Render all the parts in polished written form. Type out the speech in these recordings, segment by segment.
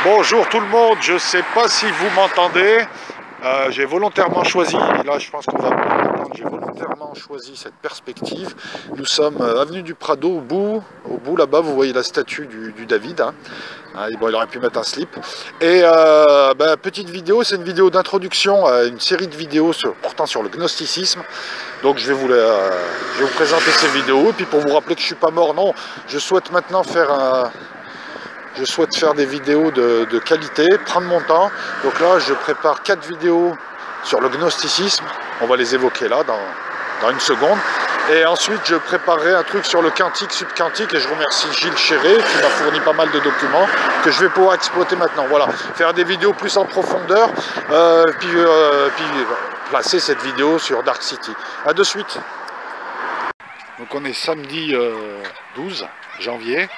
Bonjour tout le monde, je ne sais pas si vous m'entendez. J'ai volontairement choisi, et là je pense qu'on va m'entendre, j'ai volontairement choisi cette perspective. Nous sommes avenue du Prado, au bout là-bas, vous voyez la statue du David. Hein. Bon, il aurait pu mettre un slip. Et petite vidéo, c'est une vidéo d'introduction à une série de vidéos portant sur le gnosticisme. Donc je vais vous présenter ces vidéos, et puis pour vous rappeler que je ne suis pas mort, non, je souhaite maintenant faire des vidéos de qualité, prendre mon temps. Donc là, je prépare 4 vidéos sur le gnosticisme. On va les évoquer là, dans une seconde. Et ensuite, je préparerai un truc sur le quantique, subquantique. Et je remercie Gilles Chéré qui m'a fourni pas mal de documents que je vais pouvoir exploiter maintenant. Voilà, faire des vidéos plus en profondeur. Puis placer cette vidéo sur Dark City. A de suite. Donc on est samedi 12 janvier.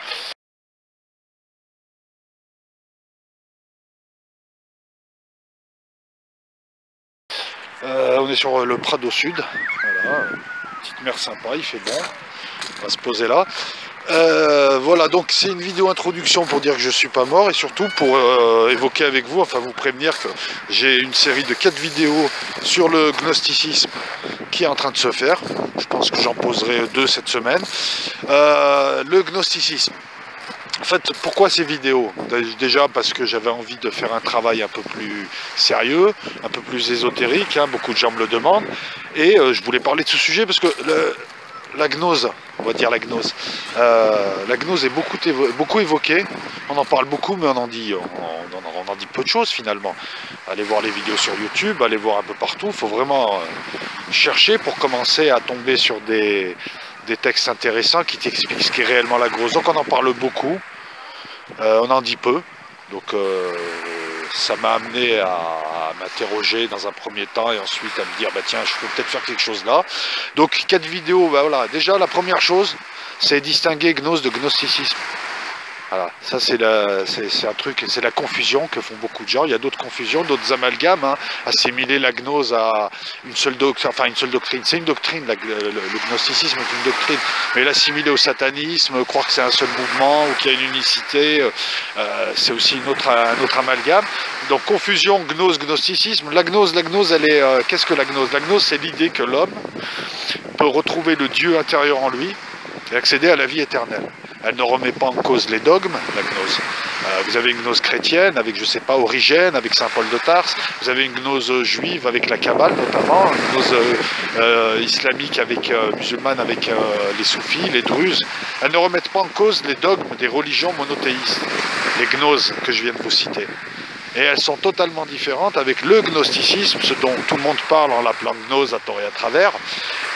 On est sur le Prado Sud, voilà, petite mer sympa, il fait bon, on va se poser là. Voilà, donc c'est une vidéo introduction pour dire que je ne suis pas mort et surtout pour évoquer avec vous, enfin vous prévenir que j'ai une série de 4 vidéos sur le gnosticisme qui est en train de se faire. Je pense que j'en poserai 2 cette semaine. Le gnosticisme. En fait, pourquoi ces vidéos? Déjà parce que j'avais envie de faire un travail un peu plus sérieux, un peu plus ésotérique, hein, beaucoup de gens me le demandent, et je voulais parler de ce sujet parce que la gnose, on va dire la gnose est beaucoup évoquée, on en parle beaucoup, mais on en dit peu de choses finalement. Allez voir les vidéos sur YouTube, allez voir un peu partout, il faut vraiment chercher pour commencer à tomber sur des textes intéressants qui t'expliquent ce qu'est réellement la gnose. Donc on en parle beaucoup, on en dit peu, donc ça m'a amené à m'interroger dans un premier temps et ensuite à me dire bah tiens, je peux peut-être faire quelque chose là. Donc 4 vidéos, bah voilà. Déjà la première chose, c'est distinguer gnose de gnosticisme. Voilà, ça c'est un truc, c'est la confusion que font beaucoup de gens. Il y a d'autres confusions, d'autres amalgames, hein. Assimiler la gnose à une seule doctrine, c'est une doctrine, le gnosticisme est une doctrine, mais l'assimiler au satanisme, croire que c'est un seul mouvement ou qu'il y a une unicité, c'est aussi un autre amalgame. Donc confusion, gnose, gnosticisme. La gnose, elle est, qu'est-ce que la gnose? La gnose, c'est l'idée que l'homme peut retrouver le Dieu intérieur en lui et accéder à la vie éternelle. Elle ne remet pas en cause les dogmes, la gnose. Vous avez une gnose chrétienne avec, je sais pas, Origène, avec saint Paul de Tarse. Vous avez une gnose juive avec la Kabbale notamment. Une gnose islamique musulmane avec les soufis, les druzes. Elles ne remettent pas en cause les dogmes des religions monothéistes, les gnoses que je viens de vous citer. Et elles sont totalement différentes avec le gnosticisme, ce dont tout le monde parle en l'appelant gnose à tort et à travers,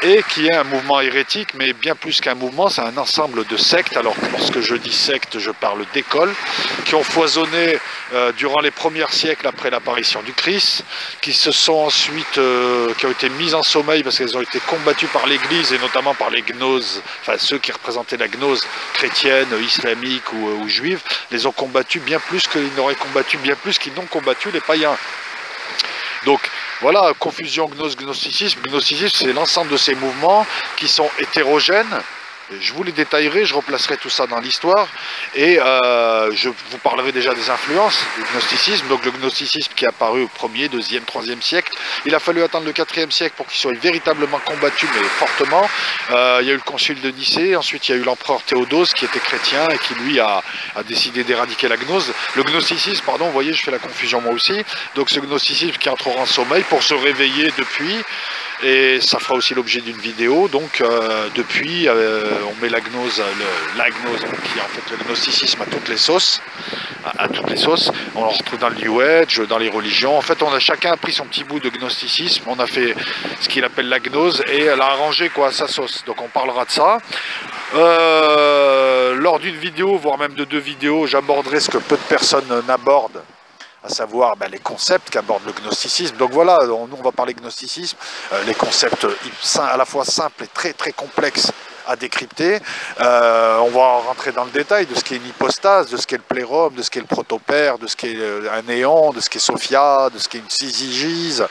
et qui est un mouvement hérétique, mais bien plus qu'un mouvement, c'est un ensemble de sectes. Alors lorsque je dis sectes, je parle d'écoles, qui ont foisonné durant les premiers siècles après l'apparition du Christ, qui se sont ensuite, qui ont été mises en sommeil parce qu'elles ont été combattues par l'Église, et notamment par les gnoses, enfin ceux qui représentaient la gnose chrétienne, islamique ou juive, les ont combattues bien plus qu'ils n'auraient combattu, bien plus qu'ils n'ont combattu les païens. Donc voilà, confusion gnose-gnosticisme. Gnosticisme, c'est l'ensemble de ces mouvements qui sont hétérogènes. Je vous les détaillerai, je replacerai tout ça dans l'histoire et je vous parlerai déjà des influences du gnosticisme. Donc le gnosticisme qui est apparu au 1er, 2e, 3e siècle, il a fallu attendre le 4e siècle pour qu'il soit véritablement combattu, mais fortement. Il y a eu le concile de Nicée, ensuite il y a eu l'empereur Théodose qui était chrétien et qui lui a décidé d'éradiquer la gnose. Le gnosticisme, pardon, vous voyez, je fais la confusion moi aussi. Donc ce gnosticisme qui entre en sommeil pour se réveiller depuis. Et ça fera aussi l'objet d'une vidéo. Donc depuis, on met la gnose, qui est en fait le gnosticisme à toutes les sauces. On en retrouve dans le New Age, dans les religions. En fait, chacun a pris son petit bout de gnosticisme. On a fait ce qu'il appelle la gnose et elle a arrangé quoi à sa sauce. Donc on parlera de ça. Lors d'une vidéo, voire même de 2 vidéos, j'aborderai ce que peu de personnes n'abordent, à savoir les concepts qu'aborde le gnosticisme. Donc voilà, nous on va parler gnosticisme, les concepts à la fois simples et très très complexes à décrypter. On va rentrer dans le détail de ce qu'est une hypostase, de ce qu'est le plérome, de ce qu'est le protopère, de ce qu'est un néon, de ce qu'est Sophia, de ce qu'est une syzygize.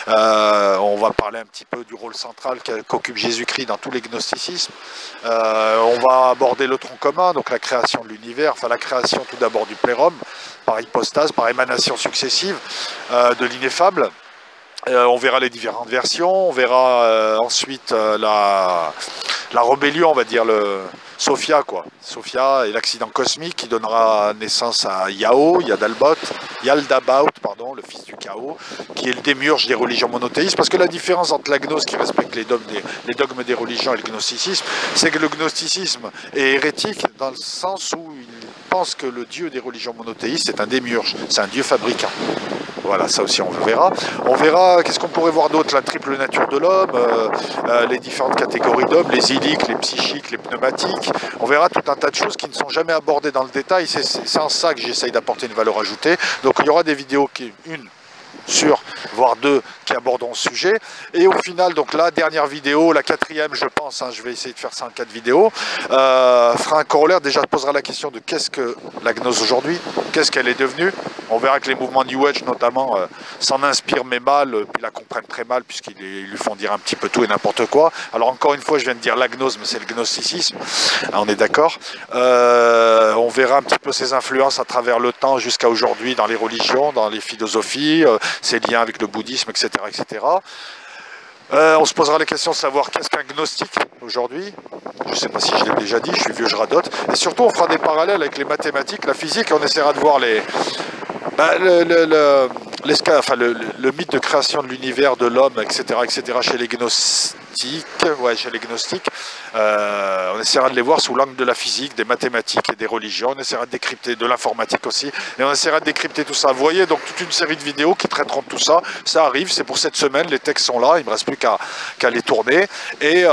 On va parler un petit peu du rôle central qu'occupe Jésus-Christ dans tous les gnosticismes. On va aborder le tronc commun, donc la création de l'univers, enfin la création tout d'abord du plérome, par hypostase, par émanation successive de l'ineffable. On verra les différentes versions, on verra ensuite la rébellion, on va dire, Sophia, quoi. Sophia et l'accident cosmique qui donnera naissance à Yaldabaoth, pardon, le fils du chaos, qui est le démiurge des religions monothéistes. Parce que la différence entre la gnose qui respecte les dogmes des religions et le gnosticisme, c'est que le gnosticisme est hérétique dans le sens où il pense que le dieu des religions monothéistes est un démiurge, c'est un dieu fabricant. Voilà, ça aussi on le verra. On verra, qu'est-ce qu'on pourrait voir d'autre, la triple nature de l'homme, les différentes catégories d'hommes, les illiques, les psychiques, les pneumatiques. On verra tout un tas de choses qui ne sont jamais abordées dans le détail. C'est en ça que j'essaye d'apporter une valeur ajoutée. Donc il y aura des vidéos voire deux qui aborderont ce sujet. Et au final, donc la dernière vidéo, la quatrième, je pense, je vais essayer de faire ça en 4 vidéos, fera un corollaire, déjà posera la question de qu'est-ce que la gnose aujourd'hui, qu'est-ce qu'elle est devenue. On verra que les mouvements New Age, notamment, s'en inspirent mais mal, puis la comprennent très mal, puisqu'ils lui font dire un petit peu tout et n'importe quoi. Alors encore une fois, je viens de dire la gnose, mais c'est le gnosticisme, on est d'accord. On verra un petit peu ses influences à travers le temps jusqu'à aujourd'hui dans les religions, dans les philosophies, ses liens avec le bouddhisme, etc. etc. On se posera la question de savoir qu'est-ce qu'un gnostique aujourd'hui. Je ne sais pas si je l'ai déjà dit, je suis vieux, je radote. Et surtout, on fera des parallèles avec les mathématiques, la physique, et on essaiera de voir le mythe de création de l'univers, de l'homme, etc., chez les gnostiques. On essaiera de les voir sous l'angle de la physique, des mathématiques et des religions. On essaiera de décrypter de l'informatique aussi. Et on essaiera de décrypter tout ça. Vous voyez, donc toute une série de vidéos qui traiteront de tout ça. Ça arrive, c'est pour cette semaine. Les textes sont là. Il ne me reste plus qu'à les tourner. Et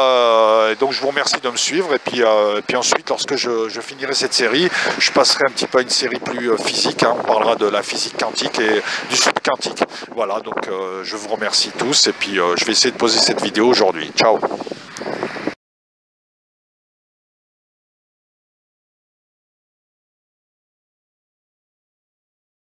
donc je vous remercie de me suivre. Et puis ensuite, lorsque je finirai cette série, je passerai un petit peu à une série plus physique. On parlera de la physique quantique et du subquantique. Voilà, donc je vous remercie tous. Et puis je vais essayer de poser cette vidéo aujourd'hui. Ciao.